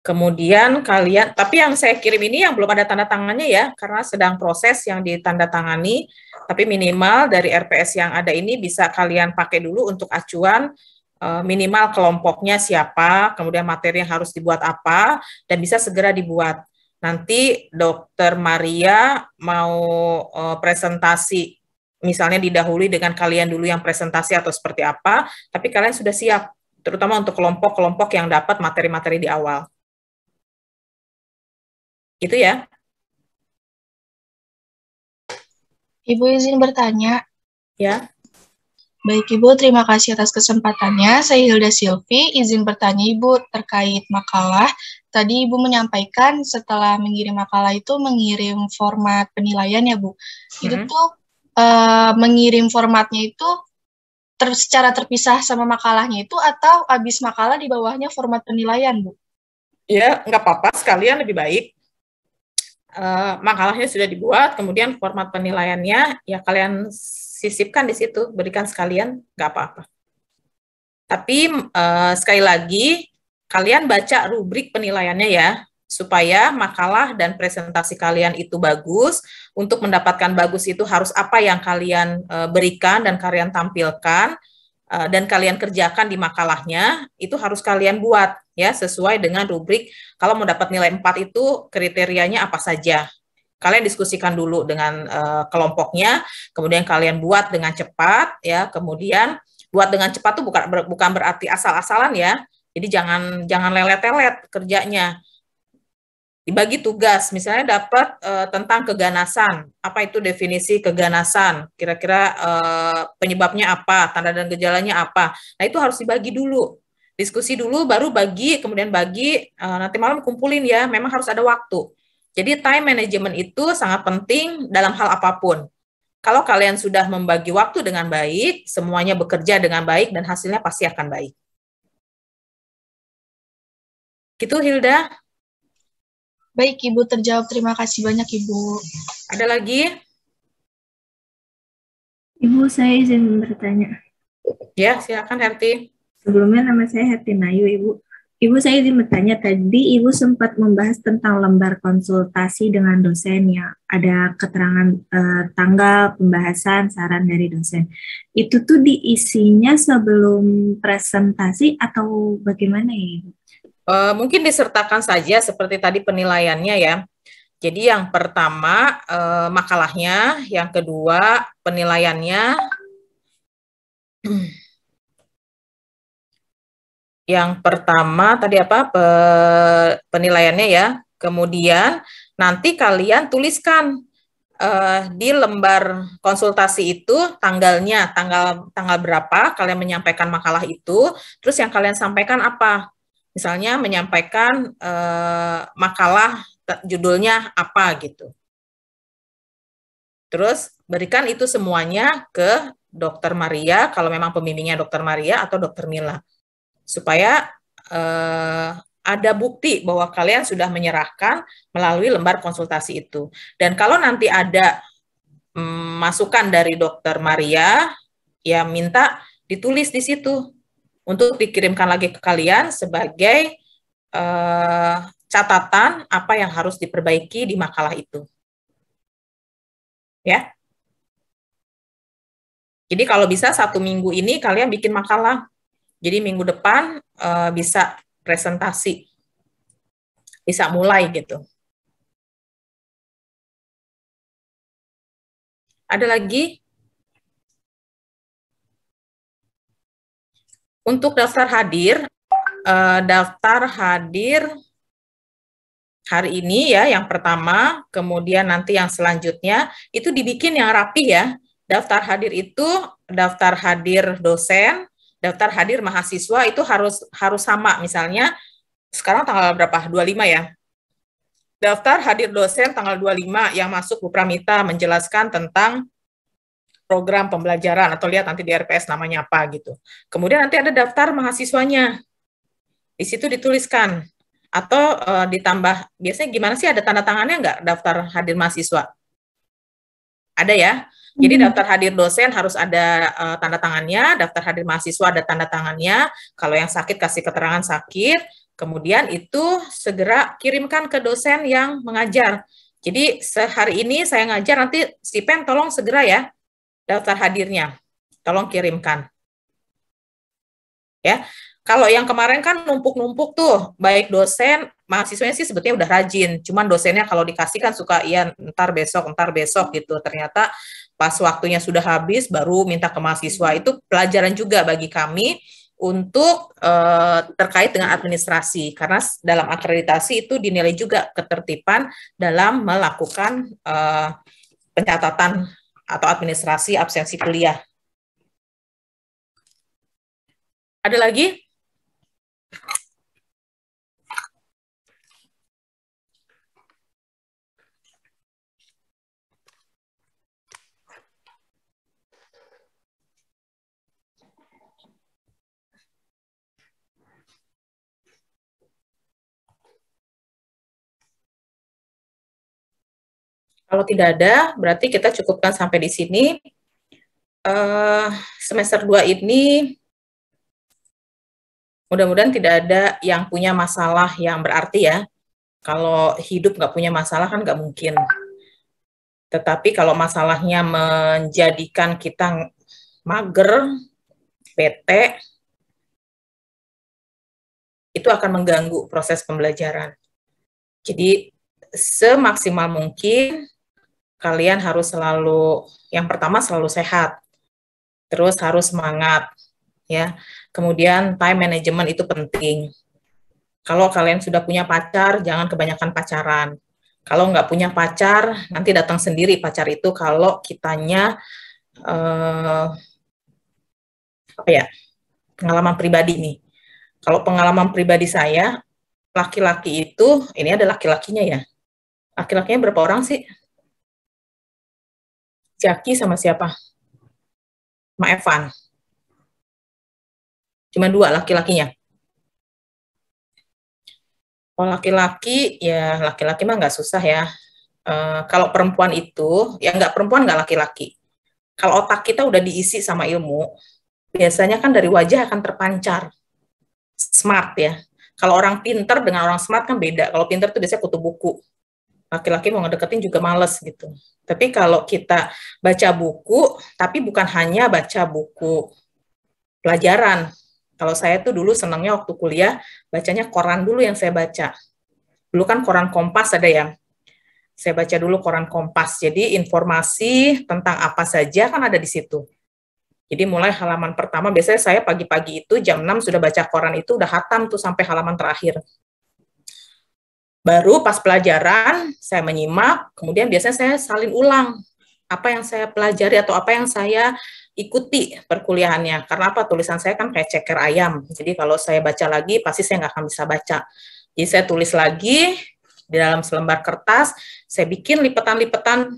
S1: Kemudian kalian, tapi yang saya kirim ini yang belum ada tanda tangannya ya, karena sedang proses yang ditandatangani, tapi minimal dari RPS yang ada ini bisa kalian pakai dulu untuk acuan, minimal kelompoknya siapa, kemudian materi yang harus dibuat apa, dan bisa segera dibuat. Nanti Dokter Maria mau presentasi, misalnya didahului dengan kalian dulu yang presentasi atau seperti apa, tapi kalian sudah siap, terutama untuk kelompok-kelompok yang dapat materi-materi di awal. Gitu ya.
S4: Ibu izin bertanya.
S1: Ya.
S4: Baik Ibu, terima kasih atas kesempatannya. Saya Hilda Silvi, izin bertanya Ibu terkait makalah. Tadi Ibu menyampaikan setelah mengirim makalah itu mengirim format penilaian ya Bu. Itu tuh mengirim formatnya itu secara terpisah sama makalahnya itu atau habis makalah di bawahnya format penilaian Bu?
S1: Ya, nggak apa-apa, sekalian lebih baik. Makalahnya sudah dibuat, kemudian format penilaiannya ya kalian sisipkan di situ, berikan sekalian, nggak apa-apa. Tapi sekali lagi, kalian baca rubrik penilaiannya ya, supaya makalah dan presentasi kalian itu bagus. Untuk mendapatkan bagus itu harus apa yang kalian berikan dan kalian tampilkan, dan kalian kerjakan di makalahnya, itu harus kalian buat ya sesuai dengan rubrik. Kalau mau dapat nilai 4 itu kriterianya apa saja. Kalian diskusikan dulu dengan kelompoknya, kemudian kalian buat dengan cepat ya, kemudian buat dengan cepat itu bukan berarti asal-asalan ya. Jadi jangan lelet-lelet kerjanya. Dibagi tugas, misalnya dapat tentang keganasan. Apa itu definisi keganasan? Kira-kira penyebabnya apa? Tanda dan gejalanya apa? Nah, itu harus dibagi dulu. Diskusi dulu, baru bagi, kemudian bagi, nanti malam kumpulin ya. Memang harus ada waktu. Jadi time management itu sangat penting dalam hal apapun. Kalau kalian sudah membagi waktu dengan baik, semuanya bekerja dengan baik, dan hasilnya pasti akan baik. Gitu, Hilda?
S4: Baik, Ibu terjawab. Terima kasih banyak, Ibu.
S1: Ada lagi?
S5: Ibu, saya izin bertanya.
S1: Ya, silakan Herti.
S5: Sebelumnya nama saya Herti Nayu, Ibu. Ibu, saya izin bertanya, tadi Ibu sempat membahas tentang lembar konsultasi dengan dosen ya. Ada keterangan tanggal pembahasan saran dari dosen. Itu tuh diisinya sebelum presentasi atau bagaimana ya, Ibu?
S1: Mungkin disertakan saja seperti tadi penilaiannya ya. Jadi yang pertama makalahnya, yang kedua penilaiannya, yang pertama tadi apa penilaiannya ya. Kemudian nanti kalian tuliskan di lembar konsultasi itu tanggalnya, tanggal berapa kalian menyampaikan makalah itu, terus yang kalian sampaikan apa. Misalnya menyampaikan makalah judulnya apa gitu. Terus berikan itu semuanya ke Dokter Maria, kalau memang pembimbingnya Dokter Maria atau Dokter Mila. Supaya ada bukti bahwa kalian sudah menyerahkan melalui lembar konsultasi itu. Dan kalau nanti ada masukan dari Dokter Maria, ya minta ditulis di situ untuk dikirimkan lagi ke kalian sebagai catatan apa yang harus diperbaiki di makalah itu. Ya. Jadi kalau bisa 1 minggu ini kalian bikin makalah. Jadi minggu depan bisa presentasi. Bisa mulai gitu. Ada lagi? Untuk daftar hadir hari ini ya, yang pertama, kemudian nanti yang selanjutnya, itu dibikin yang rapi ya. Daftar hadir itu, daftar hadir dosen, daftar hadir mahasiswa itu harus sama. Misalnya, sekarang tanggal berapa? 25 ya. Daftar hadir dosen tanggal 25 yang masuk Bu Pramita menjelaskan tentang program pembelajaran, atau lihat nanti di RPS namanya apa gitu. Kemudian nanti ada daftar mahasiswanya. Di situ dituliskan. Atau ditambah, biasanya gimana sih, ada tanda tangannya nggak daftar hadir mahasiswa? Ada ya? Jadi daftar hadir dosen harus ada tanda tangannya, daftar hadir mahasiswa ada tanda tangannya, kalau yang sakit kasih keterangan sakit, kemudian itu segera kirimkan ke dosen yang mengajar. Jadi sehari ini saya ngajar, nanti si Pen tolong segera ya, daftar hadirnya, tolong kirimkan. Ya, kalau yang kemarin kan numpuk-numpuk tuh, baik dosen, mahasiswanya sih sebetulnya udah rajin, cuman dosennya kalau dikasih kan suka, iya ntar besok gitu, ternyata pas waktunya sudah habis, baru minta ke mahasiswa. Itu pelajaran juga bagi kami untuk terkait dengan administrasi, karena dalam akreditasi itu dinilai juga ketertiban dalam melakukan pencatatan atau administrasi absensi kuliah. Ada lagi? Kalau tidak ada, berarti kita cukupkan sampai di sini. Semester 2 ini mudah-mudahan tidak ada yang punya masalah yang berarti ya. Kalau hidup nggak punya masalah kan nggak mungkin. Tetapi kalau masalahnya menjadikan kita mager, bete, itu akan mengganggu proses pembelajaran. Jadi semaksimal mungkin kalian harus selalu, yang pertama selalu sehat, terus harus semangat, ya. Kemudian time management itu penting. Kalau kalian sudah punya pacar, jangan kebanyakan pacaran. Kalau nggak punya pacar, nanti datang sendiri pacar itu kalau kitanya apa ya, pengalaman pribadi nih. Kalau pengalaman pribadi saya, laki-laki itu, ini ada laki-lakinya ya. Laki-lakinya berapa orang sih? Jaki sama siapa? Ma Evan. Cuma 2 laki-lakinya. Kalau laki-laki, ya laki-laki mah nggak susah ya. Kalau perempuan itu, ya nggak perempuan, nggak laki-laki. Kalau otak kita udah diisi sama ilmu, biasanya kan dari wajah akan terpancar. Smart ya. Kalau orang pinter dengan orang smart kan beda. Kalau pinter tuh biasanya kutu buku. Laki-laki mau ngedeketin juga males gitu. Tapi kalau kita baca buku, tapi bukan hanya baca buku pelajaran. Kalau saya tuh dulu senangnya waktu kuliah, bacanya koran dulu yang saya baca. Dulu kan koran Kompas ada ya. Saya baca dulu koran Kompas. Jadi informasi tentang apa saja kan ada di situ. Jadi mulai halaman pertama, biasanya saya pagi-pagi itu jam 6 sudah baca koran itu, udah hatam tuh sampai halaman terakhir. Baru pas pelajaran, saya menyimak, kemudian biasanya saya salin ulang apa yang saya pelajari atau apa yang saya ikuti perkuliahannya. Karena apa? Tulisan saya kan kayak ceker ayam. Jadi kalau saya baca lagi, pasti saya nggak akan bisa baca. Jadi saya tulis lagi di dalam selembar kertas, saya bikin lipetan-lipetan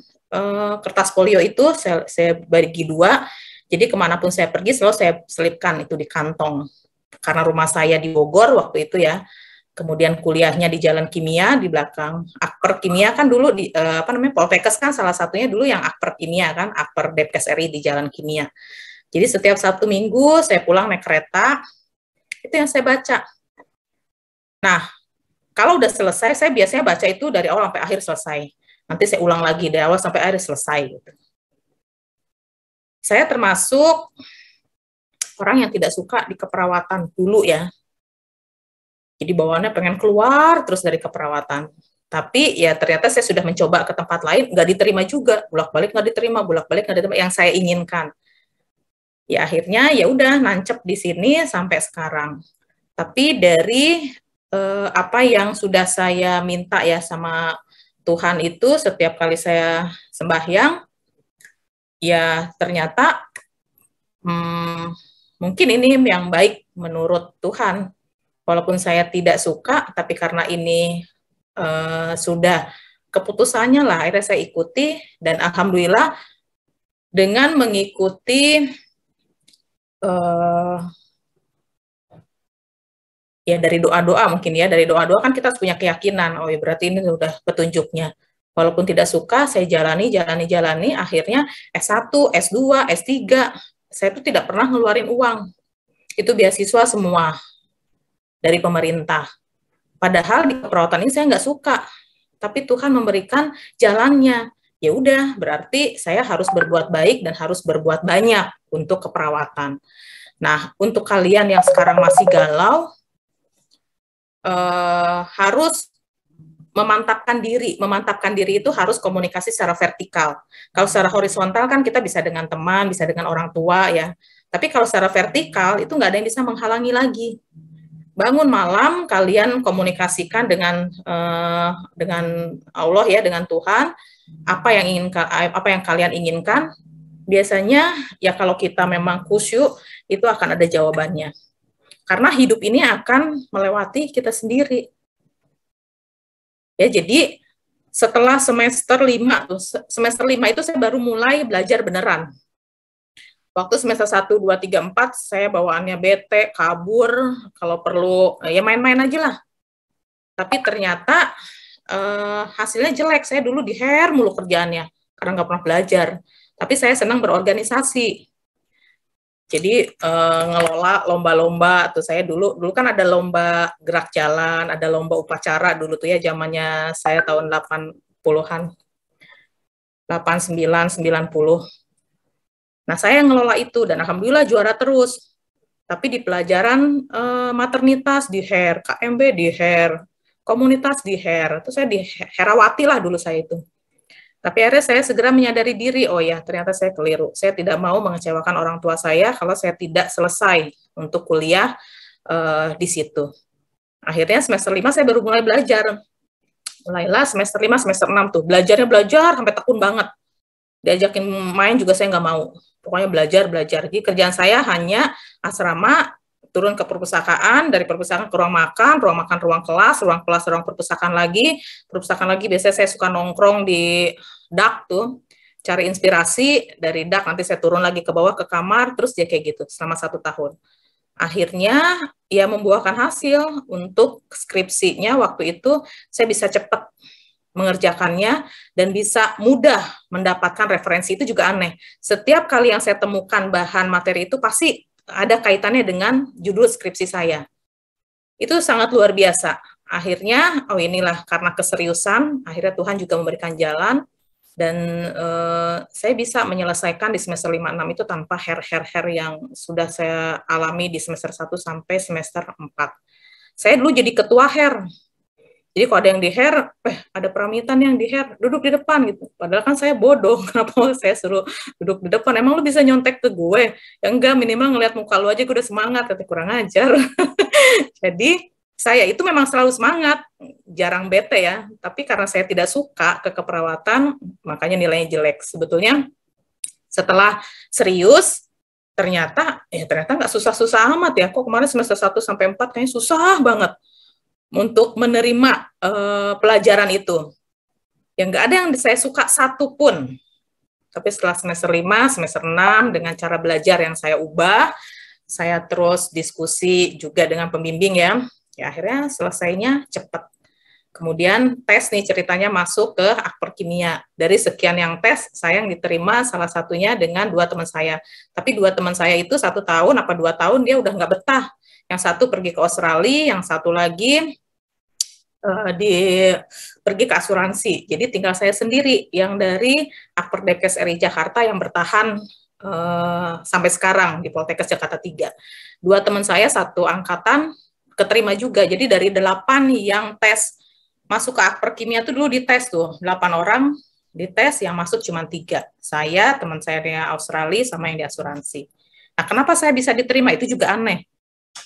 S1: kertas folio itu, saya bagi 2. Jadi kemanapun saya pergi, selalu saya selipkan itu di kantong. Karena rumah saya di Bogor waktu itu ya, kemudian kuliahnya di Jalan Kimia di belakang. Akper Kimia kan dulu di Poltekkes kan salah satunya dulu yang Akper Kimia kan, Akper Depkes RI di Jalan Kimia. Jadi setiap Sabtu Minggu saya pulang naik kereta, itu yang saya baca. Nah, kalau udah selesai, saya biasanya baca itu dari awal sampai akhir selesai. Nanti saya ulang lagi dari awal sampai akhir selesai. Gitu. Saya termasuk orang yang tidak suka di keperawatan dulu ya. Jadi bawaannya pengen keluar terus dari keperawatan. Tapi ya ternyata saya sudah mencoba ke tempat lain, nggak diterima juga. Bolak-balik nggak diterima, bolak-balik nggak diterima yang saya inginkan. Ya akhirnya ya udah nancep di sini sampai sekarang. Tapi dari apa yang sudah saya minta ya sama Tuhan itu setiap kali saya sembahyang, ya ternyata mungkin ini yang baik menurut Tuhan. Walaupun saya tidak suka, tapi karena ini sudah keputusannya lah, akhirnya saya ikuti, dan alhamdulillah dengan mengikuti ya dari doa-doa mungkin ya, dari doa-doa kan kita punya keyakinan, oh ya berarti ini sudah petunjuknya. Walaupun tidak suka, saya jalani, akhirnya S1, S2, S3, saya tuh tidak pernah ngeluarin uang. Itu beasiswa semua dari pemerintah. Padahal di keperawatan ini saya nggak suka, tapi Tuhan memberikan jalannya. Ya udah, berarti saya harus berbuat baik dan harus berbuat banyak untuk keperawatan. Nah, untuk kalian yang sekarang masih galau, harus memantapkan diri. Memantapkan diri itu harus komunikasi secara vertikal. Kalau secara horizontal kan kita bisa dengan teman, bisa dengan orang tua ya. Tapi kalau secara vertikal itu nggak ada yang bisa menghalangi lagi. Bangun malam kalian komunikasikan dengan Allah ya, dengan Tuhan, apa yang kalian inginkan. Biasanya ya kalau kita memang khusyuk itu akan ada jawabannya. Karena hidup ini akan melewati kita sendiri. Ya, jadi setelah semester 5 itu saya baru mulai belajar beneran. Waktu semester 1, 2, 3, 4 saya bawaannya bete, kabur, kalau perlu ya main-main aja lah. Tapi ternyata hasilnya jelek. Saya dulu di hair mulu kerjaannya karena nggak pernah belajar. Tapi saya senang berorganisasi. Jadi ngelola lomba-lomba tuh. Saya dulu kan ada lomba gerak jalan, ada lomba upacara dulu tuh ya, zamannya saya tahun 80-an. 89, 90. Nah, saya ngelola itu dan alhamdulillah juara terus. Tapi di pelajaran maternitas di hair, KMB di hair, komunitas di hair, itu saya di Herawati lah dulu saya itu. Tapi akhirnya saya segera menyadari diri, oh ya ternyata saya keliru. Saya tidak mau mengecewakan orang tua saya kalau saya tidak selesai untuk kuliah di situ. Akhirnya semester 5 saya baru mulai belajar. Mulailah semester 5, semester 6 tuh. Belajar sampai tekun banget. Diajakin main juga saya nggak mau. Pokoknya belajar. Jadi kerjaan saya hanya asrama, turun ke perpustakaan, dari perpustakaan ke ruang makan, ruang kelas, ruang perpustakaan lagi biasanya saya suka nongkrong di dak tuh, cari inspirasi dari dak, nanti saya turun lagi ke bawah ke kamar, terus dia kayak gitu selama 1 tahun. Akhirnya ya membuahkan hasil. Untuk skripsinya waktu itu saya bisa cepat mengerjakannya dan bisa mudah mendapatkan referensi. Itu juga aneh. Setiap kali yang saya temukan bahan materi itu pasti ada kaitannya dengan judul skripsi saya. Itu sangat luar biasa. Akhirnya, inilah karena keseriusan, akhirnya Tuhan juga memberikan jalan, dan saya bisa menyelesaikan di semester 5-6 itu tanpa her yang sudah saya alami di semester 1 sampai semester 4. Saya dulu jadi ketua her. Jadi kalau ada yang di her, ada Pramitan yang di her, duduk di depan gitu. Padahal kan saya bodoh, kenapa saya suruh duduk di depan? Emang lu bisa nyontek ke gue? Ya enggak, minimal ngeliat muka lu aja gue udah semangat, tapi kurang ajar. Jadi saya itu memang selalu semangat, jarang bete ya, tapi karena saya tidak suka ke keperawatan, makanya nilainya jelek. Sebetulnya setelah serius, ternyata nggak susah-susah amat ya. Kok kemarin semester 1 sampai 4 kayaknya susah banget untuk menerima pelajaran itu. Ya nggak ada yang saya suka satu pun. Tapi setelah semester 5, semester 6, dengan cara belajar yang saya ubah, saya terus diskusi juga dengan pembimbing ya akhirnya selesainya cepat. Kemudian tes nih ceritanya masuk ke akper kimia. Dari sekian yang tes, saya yang diterima salah satunya dengan 2 teman saya. Tapi 2 teman saya itu 1 tahun apa 2 tahun dia udah nggak betah. Yang satu pergi ke Australia, yang satu lagi pergi ke asuransi. Jadi tinggal saya sendiri yang dari Akper Depkes RI Jakarta yang bertahan sampai sekarang di Poltekkes Jakarta 3. 2 teman saya satu angkatan keterima juga. Jadi dari 8 yang tes masuk ke akper kimia itu dulu dites tuh, 8 orang dites, yang masuk cuma 3. Saya, teman saya di Australia, sama yang di asuransi. Nah, kenapa saya bisa diterima? Itu juga aneh.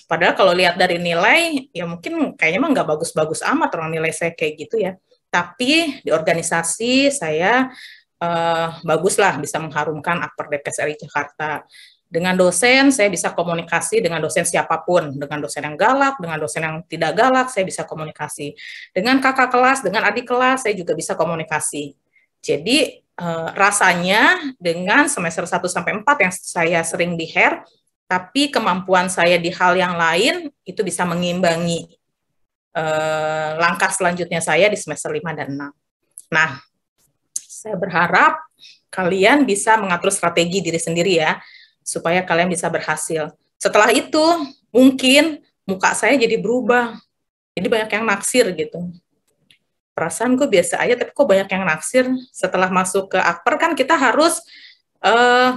S1: Padahal kalau lihat dari nilai, ya mungkin kayaknya mah nggak bagus-bagus amat orang nilai saya kayak gitu ya. Tapi di organisasi saya baguslah, bisa mengharumkan Akper Depkes RI Jakarta. Dengan dosen, saya bisa komunikasi dengan dosen siapapun. Dengan dosen yang galak, dengan dosen yang tidak galak, saya bisa komunikasi. Dengan kakak kelas, dengan adik kelas, saya juga bisa komunikasi. Jadi, rasanya dengan semester 1-4 yang saya sering di her, tapi kemampuan saya di hal yang lain, itu bisa mengimbangi langkah selanjutnya saya di semester 5 dan 6. Nah, saya berharap kalian bisa mengatur strategi diri sendiri ya, supaya kalian bisa berhasil. Setelah itu, mungkin muka saya jadi berubah. Jadi banyak yang naksir gitu. Perasaan gue biasa aja, tapi kok banyak yang naksir. Setelah masuk ke akper kan kita harus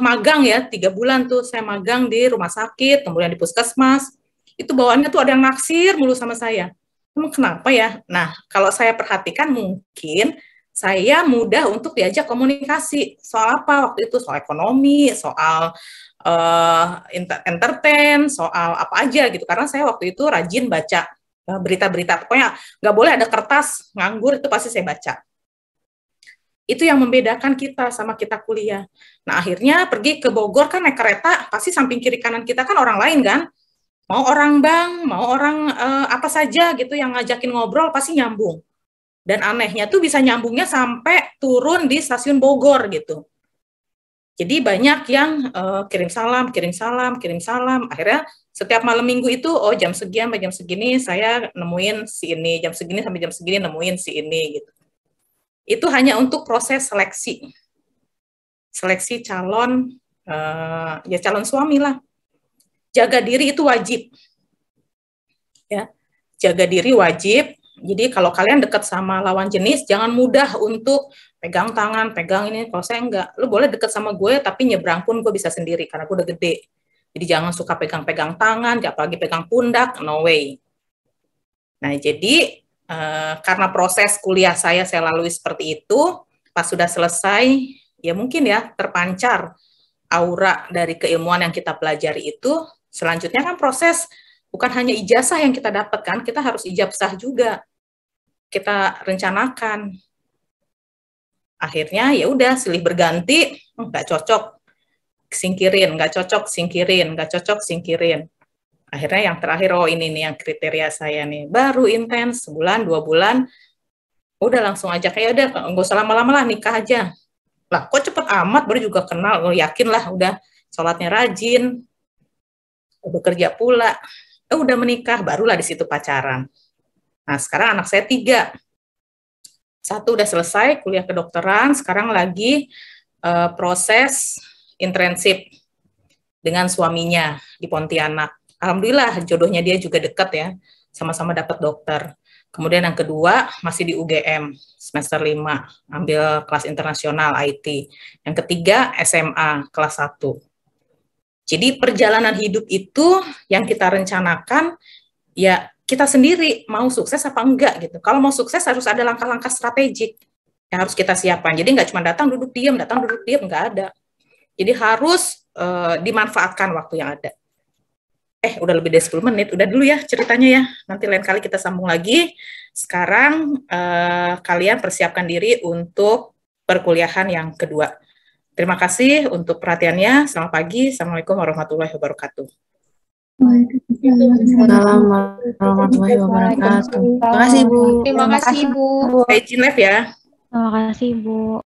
S1: magang ya, 3 bulan tuh saya magang di rumah sakit, kemudian di puskesmas. Itu bawaannya tuh ada yang naksir mulu sama saya. Emang kenapa ya? Nah, kalau saya perhatikan mungkin saya mudah untuk diajak komunikasi. Soal apa waktu itu? Soal ekonomi, soal entertain, soal apa aja gitu. Karena saya waktu itu rajin baca berita-berita. Pokoknya nggak boleh ada kertas nganggur, itu pasti saya baca. Itu yang membedakan kita sama kita kuliah. Nah, akhirnya pergi ke Bogor kan naik kereta, pasti samping kiri kanan kita kan orang lain kan. Mau orang bank, mau orang apa saja gitu yang ngajakin ngobrol pasti nyambung. Dan anehnya tuh bisa nyambungnya sampai turun di stasiun Bogor gitu. Jadi banyak yang kirim salam. Akhirnya setiap malam minggu itu, jam sekian sampai jam segini saya nemuin si ini, jam segini sampai jam segini nemuin si ini gitu. Itu hanya untuk proses seleksi calon, ya calon suami lah. Jaga diri itu wajib, ya. Jaga diri wajib. Jadi kalau kalian dekat sama lawan jenis, jangan mudah untuk pegang tangan, pegang ini. Kalau saya enggak, lu boleh dekat sama gue, tapi nyebrang pun gue bisa sendiri karena gue udah gede. Jadi jangan suka pegang-pegang tangan, apalagi pegang pundak, no way. Nah jadi karena proses kuliah saya lalui seperti itu, pas sudah selesai, ya mungkin ya terpancar aura dari keilmuan yang kita pelajari itu. Selanjutnya kan proses Bukan hanya ijazah yang kita dapatkan, kita harus ijazah juga. Kita rencanakan. Akhirnya ya udah silih berganti, nggak cocok, singkirin, nggak cocok, singkirin, nggak cocok, singkirin. Akhirnya yang terakhir, oh ini nih yang kriteria saya nih. Baru intens, sebulan, 2 bulan, udah langsung aja, kayak udah nggak usah lama-lama lah, nikah aja. Lah kok cepet amat, baru juga kenal, oh yakin lah, udah sholatnya rajin, bekerja pula, udah menikah, barulah di situ pacaran. Nah sekarang anak saya 3. 1 udah selesai kuliah kedokteran, sekarang lagi proses internship dengan suaminya di Pontianak. Alhamdulillah jodohnya dia juga dekat ya, sama-sama dapat dokter. Kemudian yang kedua masih di UGM, semester 5, ambil kelas internasional IT. Yang ketiga SMA, kelas 1. Jadi perjalanan hidup itu yang kita rencanakan, ya kita sendiri mau sukses apa enggak gitu. Kalau mau sukses harus ada langkah-langkah strategik yang harus kita siapkan. Jadi nggak cuma datang duduk diam, nggak ada. Jadi harus dimanfaatkan waktu yang ada. Udah lebih dari 10 menit, udah dulu ya ceritanya ya. Nanti lain kali kita sambung lagi. Sekarang kalian persiapkan diri untuk perkuliahan yang kedua. Terima kasih untuk perhatiannya. Selamat pagi. Assalamualaikum warahmatullahi wabarakatuh.
S5: Assalamualaikum warahmatullahi wabarakatuh. Terima kasih, Bu.
S3: Terima kasih, Bu.
S1: Saya izin live ya.
S2: Terima kasih, Bu.